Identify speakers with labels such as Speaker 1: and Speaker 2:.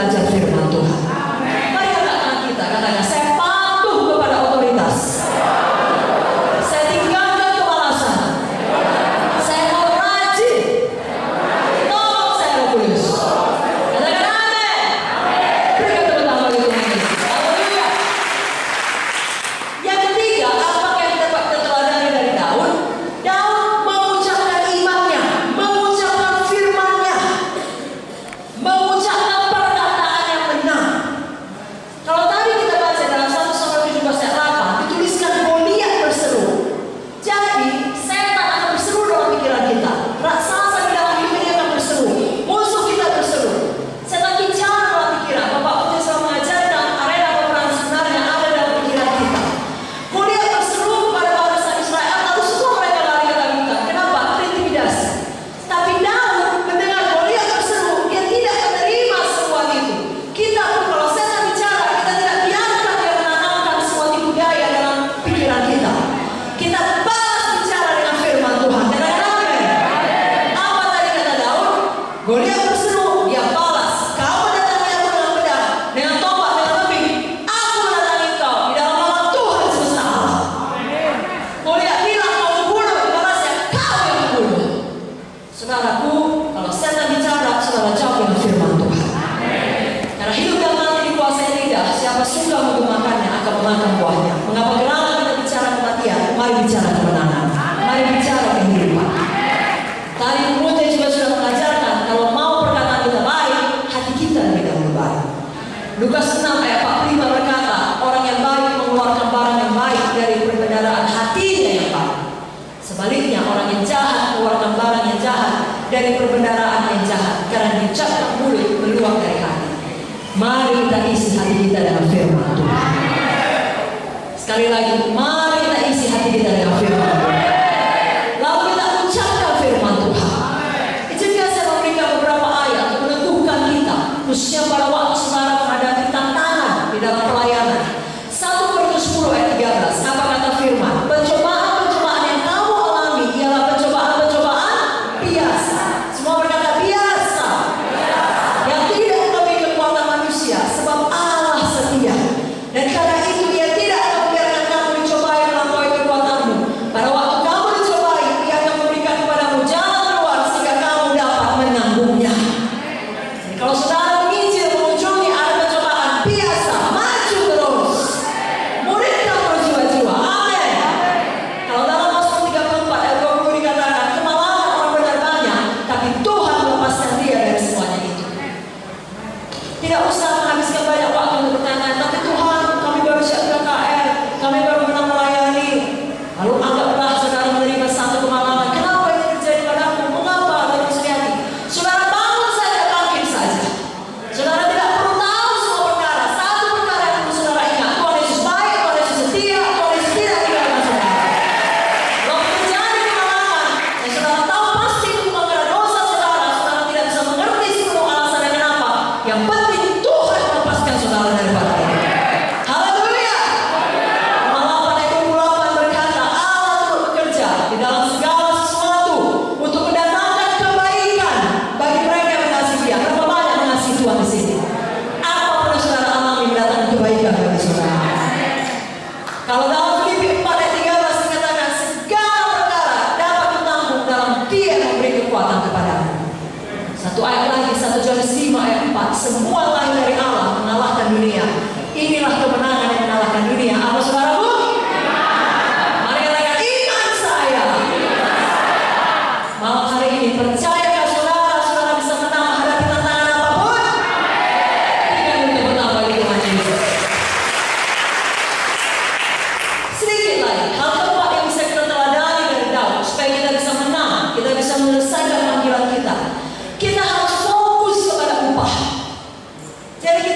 Speaker 1: belajar firman Tuhan. Mari katakan kita, katakan saya patuh kepada otoritas. Saya tinggalkan kemalasan. Saya mau rajin. Tolong saya Roh Kudus. Katakan amin. Berikan tepuk tangan bagi Tuhan Yesus. Haleluya. Yang ketiga, apa yang dapat kita teladani dari Daud? Daud mengucapkan imannya, mengucapkan firman-Nya, mengucapkan perkataan yang benar. Kalau tadi kita baca dalam 1 Samuel 17 ayat 8, dituliskan Goliat berseru. Jadi setan akan berseru dalam pikiran kita. Raksasa di dalam hidup ini akan berseru. Musuh kita berseru. Setan bicara dalam pikiran. Bapak Putri selalu mengajarkan arena peperangan sebenarnya ada dalam pikiran kita. Goliat berseru kepada bangsa Israel, lalu semua mereka lari ketakutan. Kenapa? Terintimidasi. Tapi Daud mendengar Goliat berseru, dia tidak menerima semua itu. Kita pun kalau setan bicara, kita tidak biarkan dia menanamkan semua tipu daya dalam pikiran kita. Kita balas bicara dengan firman Tuhan. Katakan amin. Apa tadi kata Daud? Goliat berseru, dia balas. Kau mendatangi aku dengan pedang, dengan tombak, dengan tebing. Aku mendatangi kau di dalam nama Tuhan semesta alam. Goliat bilang kau membunuh, balasnya kau yang membunuh. Saudaraku, kalau setan bicara, saudara jawab dengan firman Tuhan. Karena hidup dan mati dikuasai lidah, siapa suka menggunakannya akan memakan buahnya. Mengapa gerangan kita bicara kematian? Mari bicara kemenangan. Mari bicara kehidupan. Tadi Mutia juga sudah mengajarkan, kalau mau perkataan kita baik, hati kita lebih dahulu baik. Lukas 6 ayat 45 berkata, orang yang baik mengeluarkan barang yang baik dari perbendaharaan hatinya yang baik. Sebaliknya, orang yang jahat mengeluarkan barang yang jahat dari perbendaharaan yang jahat, karena diucapkan mulut keluar dari hati. Mari kita isi hati kita dengan firman Tuhan. Sekali lagi, mari kita isi hati kita dengan firman Tuhan. Lalu kita ucapkan firman Tuhan. Izinkan saya memberikan beberapa ayat untuk meneguhkan kita, khususnya pada waktu saudara menghadapi tantangan di dalam pelayanan. 1 Korintus 10 ayat 13. Apa kata firman? Pencobaan-pencobaan yang kamu alami ialah pencobaan-pencobaan biasa. Semua berkata biasa. Yang tidak melebihi kekuatan manusia, sebab Allah setia. Dan karena itu Dia tidak akan membiarkan kamu dicobai melampaui kekuatanmu. Pada waktu kamu dicobai, Dia akan memberikan kepadamu jalan keluar sehingga kamu dapat menanggungnya. Jadi kalau saudara menginjil mengunjungi ada pencobaan biasa, maju terus. Muridkan terus jiwa-jiwa. Amin. Kalau dalam Mazmur 34 ayat 20 dikatakan, kemalangan orang benar banyak, tapi Tuhan melepaskan dia dari semuanya itu. Tidak usah menghabiskan banyak waktu untuk bertanya, tapi Tuhan, kami baru siap KKR, kami baru menang melayani. Lalu anggaplah saudara menerima satu kemalangan. Kenapa ini terjadi padamu? Mengapa? Lalu sendiri. Saudara bangun saja, bangkit saja. Saudara tidak perlu tahu semua perkara. Satu perkara yang perlu saudara ingat, Tuhan Yesus baik, Tuhan Yesus setia, Tuhan Yesus tidak tinggalkan saudara. Kalau terjadi kemalangan, dan saudara tahu pasti itu bukan karena dosa saudara, saudara tidak bisa mengerti sepenuh alasannya kenapa. Yang penting Tuhan melepaskan saudara daripada itu. Haleluya. Kemalapan ayat 28 berkata, Allah turut bekerja di dalam segala sesuatu untuk mendatangkan kebaikan bagi mereka yang mengasihi Dia. Berapa banyak mengasihi Tuhan di sini? Apa perlu saudara alami mendatangkan kebaikan bagi saudara? Kalau dalam Filipi 4 ayat 13 dikatakan, segala perkara dapat ditanggung dalam Dia yang memberi kekuatan kepadamu. Satu ayat lagi, 1 Yohanes 5 ayat 4, semua lahir dari Allah mengalahkan dunia. Inilah kemenangan yang mengalahkan dunia. Apa saudaraku? Mari katakan iman saya. Malam hari ini percayakah saudara, saudara bisa menang menghadapi tantangan apapun? Berikan tepuk tangan bagi Tuhan Yesus. Sedikit lagi, hal keempat yang bisa kita teladani dari Daud supaya kita bisa menang, kita bisa menyelesaikan panggilan kita. Kita harus fokus kepada upah. Jadi